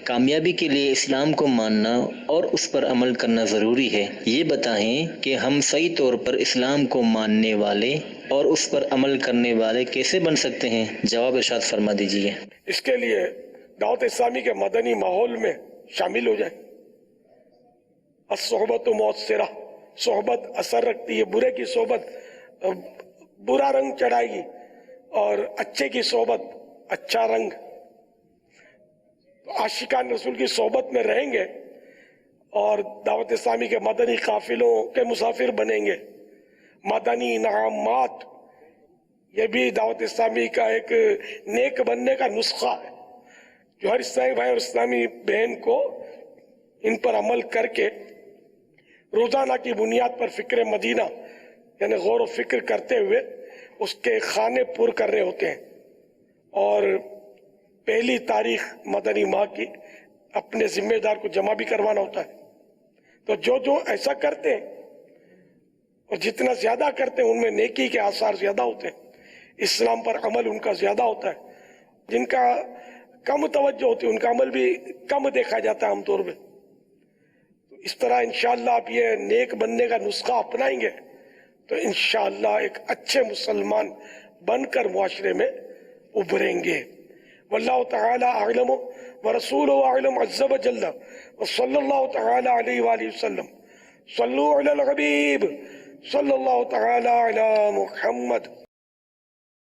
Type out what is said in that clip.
کامیابی کے لیے اسلام کو ماننا اور اس پر عمل کرنا ضروری ہے۔ یہ بتائیں کہ ہم صحیح طور پر اسلام کو ماننے والے اور اس پر عمل کرنے والے کیسے بن سکتے ہیں؟ جواب ارشاد فرما دیجیے۔ اس کے لیے دعوت اسلامی کے مدنی ماحول میں شامل ہو جائیں۔ الصحبت مؤثرہ، صحبت اثر رکھتی ہے۔ برے کی صحبت برا رنگ چڑھائے گی اور اچھے کی صحبت اچھا رنگ۔ عاشقان رسول کی صحبت میں رہیں گے اور دعوت اسلامی کے مدنی قافلوں کے مسافر بنیں گے۔ مدنی انعامات، یہ بھی دعوت اسلامی کا ایک نیک بننے کا نسخہ ہے، جو ہر اسلامی بھائی اور اسلامی بہن کو ان پر عمل کر کے روزانہ کی بنیاد پر فکر مدینہ یعنی غور و فکر کرتے ہوئے اس کے خانے پر کرنے ہوتے ہیں، اور پہلی تاریخ مدنی ماہ کی اپنے ذمہ دار کو جمع بھی کروانا ہوتا ہے۔ تو جو ایسا کرتے ہیں اور جتنا زیادہ کرتے ہیں ان میں نیکی کے آثار زیادہ ہوتے ہیں، اسلام پر عمل ان کا زیادہ ہوتا ہے۔ جن کا کم توجہ ہوتی ہے ان کا عمل بھی کم دیکھا جاتا ہے عام طور پہ۔ اس طرح انشاءاللہ آپ یہ نیک بننے کا نسخہ اپنائیں گے تو انشاءاللہ ایک اچھے مسلمان بن کر معاشرے میں ابھریں گے۔ واللہ تعالی اعلم ورسولہ اعلم عز وجل، وصلی اللہ تعالی علیہ وآلہ وسلم۔ صلو علی الحبیب صلی اللہ تعالی علی محمد۔